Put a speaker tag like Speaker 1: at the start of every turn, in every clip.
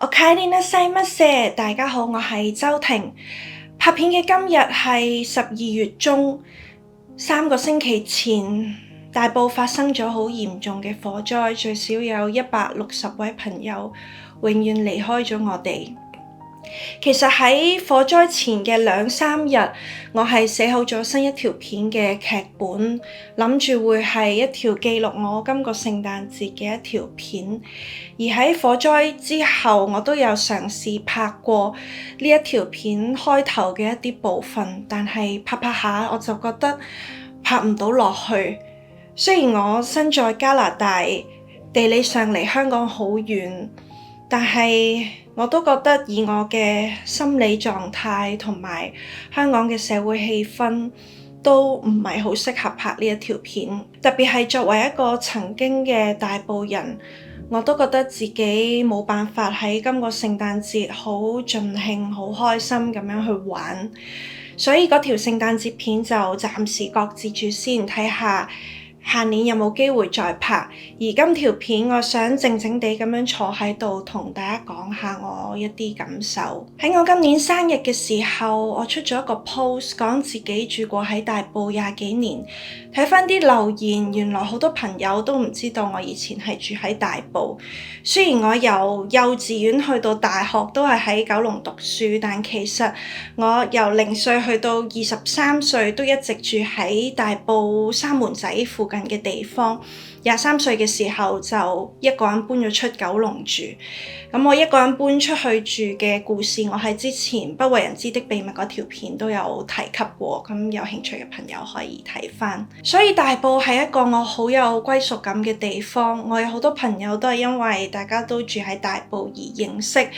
Speaker 1: おかえりなさいませ，大家好，我係周婷。拍片嘅今日係12月中，3個星期前，大埔發生咗好嚴重嘅火災，最少有160位朋友永遠離開咗我哋。其實喺火災前嘅2-3日，我係寫好咗新一條片嘅劇本，諗住會係一條記錄我今個聖誕節嘅一條片。而喺火災之後，我都有嘗試拍過呢一條片開頭嘅一啲部分，但係拍下我就覺得拍唔到落去。雖然我身在加拿大，地理上離香港好遠，但係我都覺得以我嘅心理狀態同埋香港嘅社會氣氛都唔係好適合拍呢一條片。特別係作為一個曾經嘅大埔人，我都覺得自己冇辦法喺今個聖誕節好盡興、好開心咁樣去玩，所以嗰條聖誕節片就暫時擱置住先，睇下下年有冇機會再拍。而今條片我想靜靜地咁樣坐喺度同大家講下我一啲感受。喺我今年生日嘅時候，我出咗一個 post 講自己住過喺大埔20幾年。睇返啲留言，原來好多朋友都唔知道我以前係住喺大埔。雖然我由幼稚園去到大學都係喺九龍讀書，但其實我由0歲去到23歲都一直住喺大埔三門仔附近嘅地方。23歲嘅時候就一個人搬咗出九龍住。咁我一個人搬出去住嘅故事，我喺之前不為人知的秘密嗰條片都有提及過，咁有興趣嘅朋友可以睇返。所以大埔係一個我好有歸屬感嘅地方，我有好多朋友都係因為大家都住喺大埔而認識，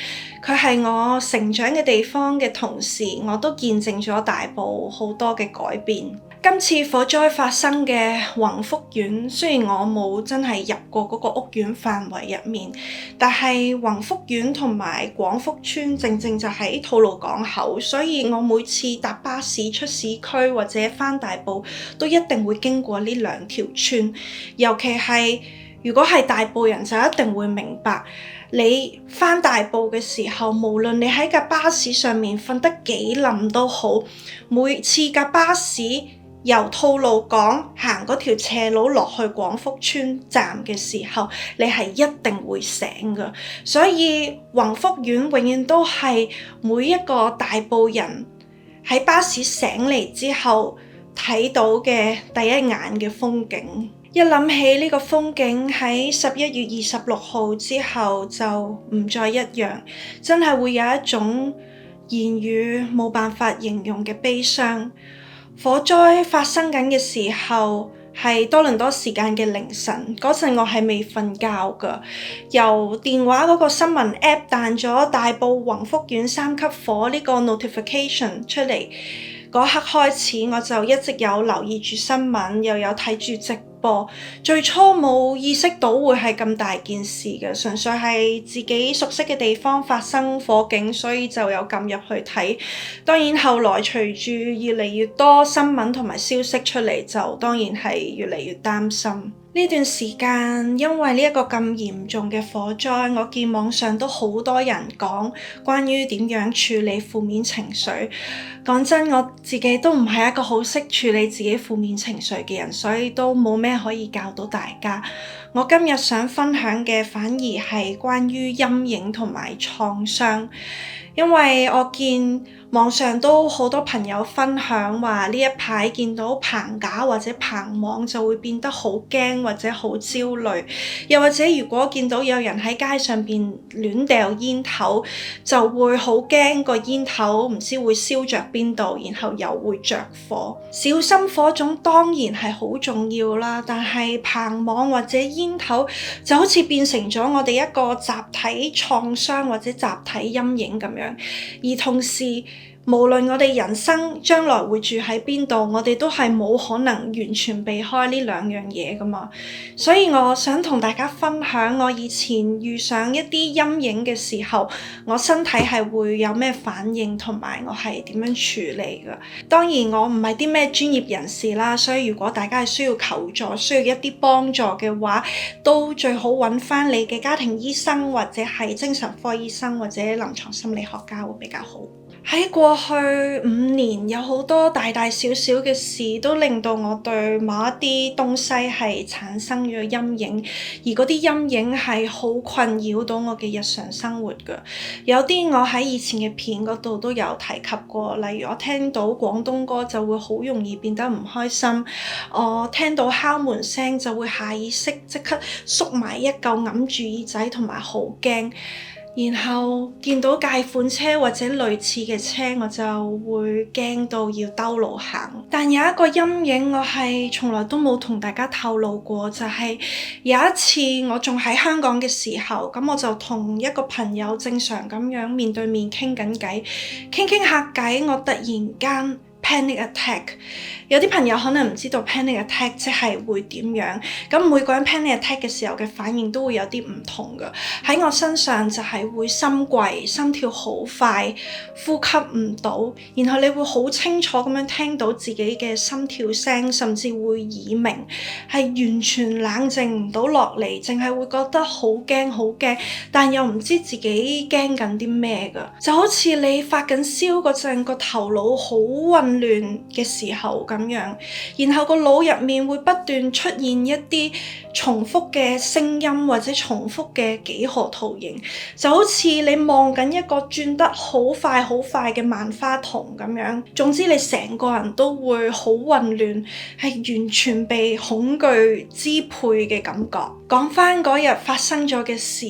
Speaker 1: 佢係我成長嘅地方嘅同時，我都見證咗大埔好多嘅改變。今次火災發生嘅宏福苑，雖然我冇真係入過嗰個屋苑範圍入面，但係宏福苑同埋廣福邨正正就喺吐露港口，所以我每次搭巴士出市區或者返大埔都一定會經過呢兩條村。尤其係如果係大埔人就一定會明白，你返大埔嘅時候，無論你喺架巴士上面瞓得幾冧都好，每次架巴士由吐露港行嗰條斜路落去廣福邨站嘅時候，你係一定會醒㗎。所以宏福苑永遠都係每一個大埔人喺巴士醒嚟之後睇到嘅第一眼嘅風景。一諗起呢個風景喺11月26號之後就唔再一樣，真係會有一種言語冇辦法形容嘅悲傷。火災發生緊嘅時候係多倫多時間嘅凌晨，嗰陣我係未瞓覺㗎。由電話嗰個新聞 app 彈咗大埔宏福苑3級火呢個 notification 出嚟，嗰刻開始我就一直有留意住新聞，又有睇住直播。最初冇意識到會係咁大件事嘅，純粹係自己熟悉嘅地方發生火警，所以就有撳入去睇。當然後來隨住越嚟越多新聞同埋消息出嚟，就當然係越嚟越擔心。呢段時間因為呢一個咁嚴重嘅火災，我見網上都好多人講關於點樣處理負面情緒。講真，我自己都唔係一個好識處理自己負面情緒嘅人，所以都冇咩可以教到大家。我今日想分享嘅反而係關於陰影同埋創傷，因為我見網上都好多朋友分享話呢一排見到棚架或者棚網就會變得好驚或者好焦慮，又或者如果見到有人喺街上邊亂掉煙頭，就會好驚個煙頭唔知會燒着邊度，然後又會着火。小心火種當然係好重要啦，但係棚網或者煙頭就好似變成咗我哋一個集體創傷或者集體陰影咁樣，而同時無論我哋人生將來會住喺邊度，我哋都係冇可能完全避開呢兩樣嘢㗎嘛。所以我想同大家分享我以前遇上一啲陰影嘅時候，我身體係會有咩反應，同埋我係點樣處理㗎。當然我唔係啲咩專業人士啦，所以如果大家係需要求助，需要一啲幫助嘅話，都最好揾返你嘅家庭醫生，或者係精神科醫生，或者臨床心理學家會比較好。喺過去5年，有好多大大小小嘅事都令到我對某一啲東西係產生咗陰影，而嗰啲陰影係好困擾到我嘅日常生活㗎。有啲我喺以前嘅片嗰度都有提及過，例如我聽到廣東歌就會好容易變得唔開心，我聽到敲門聲就會下意識即刻縮埋一嚿揞住耳仔，同埋好驚。然後見到介款車或者類似嘅車，我就會驚到要兜路行。但有一個陰影我係從來都冇同大家透露過，就係有一次我仲喺香港嘅時候，咁我就同一個朋友正常咁樣面對面傾緊偈，傾下偈，我突然間panic attack。有啲朋友可能唔知道 panic attack 即係會點樣，咁每個人 panic attack 嘅時候嘅反應都會有啲唔同㗎。喺我身上就係會心悸、心跳好快、呼吸唔到，然後你會好清楚咁樣聽到自己嘅心跳聲，甚至會耳鳴，係完全冷靜唔到落嚟，淨係會覺得好驚，但又唔知自己驚緊啲咩㗎。就好似你發緊燒嗰陣，個頭腦好混亂嘅時候咁樣，然後個腦入面會不斷出現一啲重複嘅聲音或者重複嘅幾何圖形，就好似你望緊一個轉得好快嘅萬花筒咁樣。總之你成個人都會好混亂，係完全被恐懼支配嘅感覺。講返嗰日發生咗嘅事，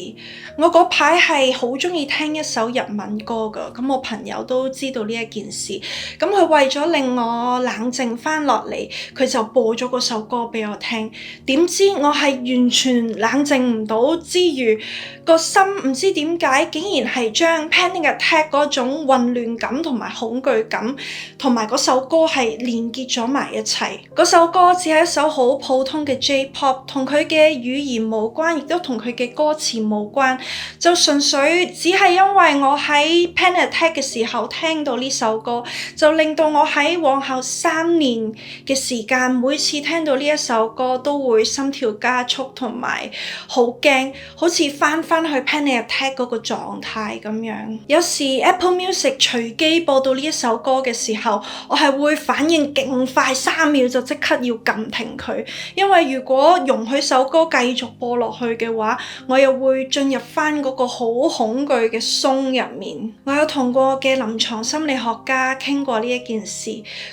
Speaker 1: 我嗰排係好鍾意聽一首日文歌㗎，咁我朋友都知道呢一件事，咁佢為咗令我冷靜返落嚟，佢就播咗嗰首歌俾我聽。點知我係完全冷靜唔到之餘，個心唔知點解竟然係將 panic attack 嗰種混亂感同埋恐懼感同埋嗰首歌係連結咗埋一齊。嗰首歌只係一首好普通嘅 J-pop， 同佢嘅語言無關，亦都同佢嘅歌詞無關，就純粹只係因為我喺 panic attack 嘅時候聽到呢首歌，就令到我喺往後3年嘅時間，每次聽到呢一首歌都會心跳加速，同埋好驚，好似返去 panic attack 嗰個狀態咁樣。有時 Apple Music 隨機播到呢一首歌嘅時候，我係會反應勁快，3秒就即刻要撳停佢，因為如果容許首歌繼續播落去嘅話，我又會進入返嗰個好恐懼嘅鬆入面。我有同過嘅臨床心理學家傾過呢一件事，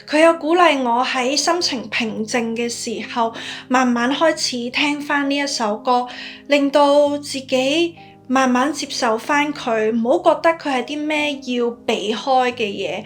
Speaker 1: 佢有鼓勵我喺心情平靜嘅時候，慢慢開始聽返呢一首歌，令到自己慢慢接受返佢，唔好覺得佢係啲咩要避開嘅嘢。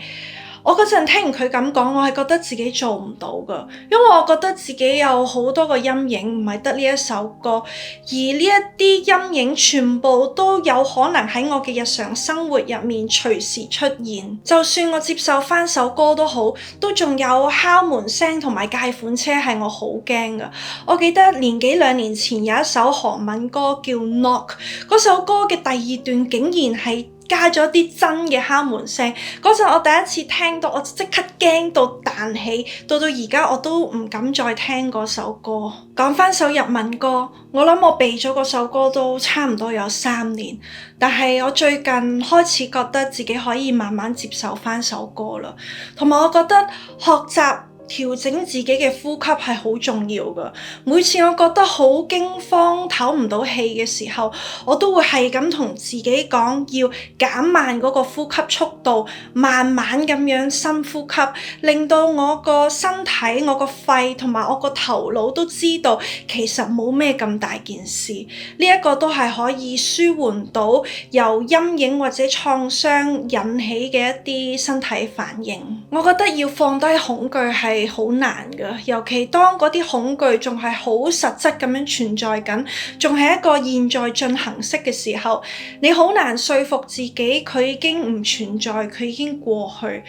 Speaker 1: 我嗰陣聽完佢咁講，我係覺得自己做唔到㗎，因為我覺得自己有好多個陰影，唔係得呢一首歌，而呢一啲陰影全部都有可能喺我嘅日常生活入面隨時出現。就算我接受返首歌都好，都仲有敲門聲同埋介款車係我好驚㗎。我記得年幾2年前有一首韓文歌叫 Knock， 嗰首歌嘅第2段竟然係加咗啲真嘅敲門聲，嗰陣我第一次聽到，我即刻驚到彈起，到而家我都唔敢再聽嗰首歌。講返首日文歌，我諗我避咗嗰首歌都差唔多有3年，但係我最近開始覺得自己可以慢慢接受返首歌啦，同埋我覺得學習調整自己嘅呼吸係好重要㗎。每次我覺得好驚慌、唞唔到氣嘅時候，我都會係咁同自己講，要減慢嗰個呼吸速度，慢慢咁樣深呼吸，令到我個身體、我個肺同埋我個頭腦都知道其實冇咩咁大件事。呢一個都係可以舒緩到由陰影或者創傷引起嘅一啲身體反應。我覺得要放低恐懼係係好難㗎，尤其當嗰啲恐懼仲係好實質咁樣存在緊，仲係一個現在進行式嘅時候，你好難說服自己佢已經唔存在，佢已經過去。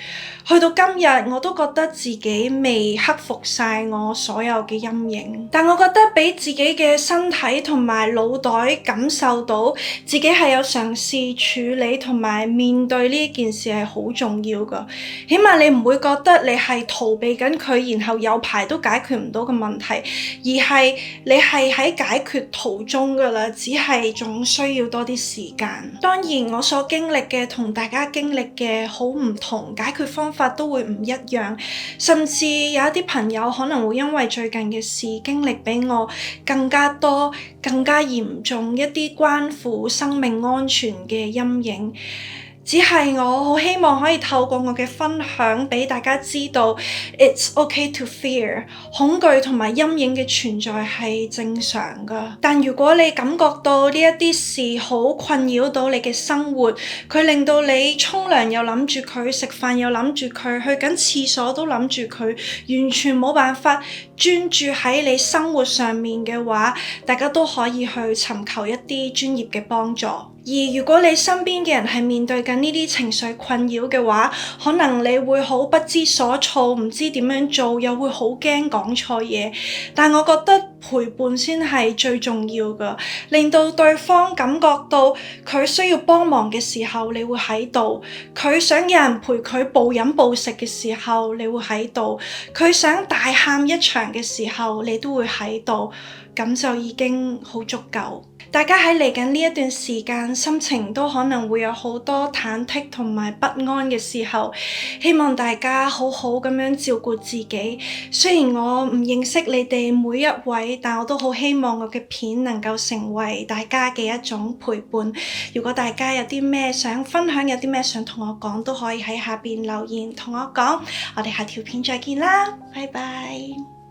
Speaker 1: 去到今日，我都覺得自己未克服晒我所有嘅陰影，但我覺得俾自己嘅身體同埋腦袋感受到自己係有嘗試處理同埋面對呢件事係好重要㗎。起碼你唔會覺得你係逃避緊佢，然後有排都解決唔到嘅問題，而係你係喺解決途中㗎啦，只係仲需要多啲時間。當然我所經歷嘅同大家經歷嘅好唔同，解決方法都會唔一樣，甚至有一啲朋友可能會因為最近嘅事經歷比我更加多、更加嚴重一啲關乎生命安全嘅陰影。只係我好希望可以透過我嘅分享俾大家知道 It's okay to fear， 恐懼同埋陰影嘅存在係正常㗎。但如果你感覺到呢一啲事好困擾到你嘅生活，佢令到你沖涼又諗住佢，食飯又諗住佢，去緊廁所都諗住佢，完全冇辦法專注喺你生活上面嘅話，大家都可以去尋求一啲專業嘅幫助。而如果你身邊嘅人係面對緊呢啲情緒困擾嘅話，可能你會好不知所措，唔知點樣做，又會好驚講錯嘢。但我覺得陪伴先係最重要㗎，令到對方感覺到佢需要幫忙嘅時候，你會喺度；佢想有人陪佢暴飲暴食嘅時候，你會喺度；佢想大喊一場嘅時候，你都會喺度。咁就已經好足夠。大家喺嚟緊呢一段時間，心情都可能會有好多忐忑同埋不安嘅時候，希望大家好好咁樣照顧自己。雖然我唔認識你哋每一位，但我都好希望我嘅片能夠成為大家嘅一種陪伴。如果大家有啲咩想分享，有啲咩想同我講，都可以喺下邊留言同我講。我哋下條片再見啦，拜拜。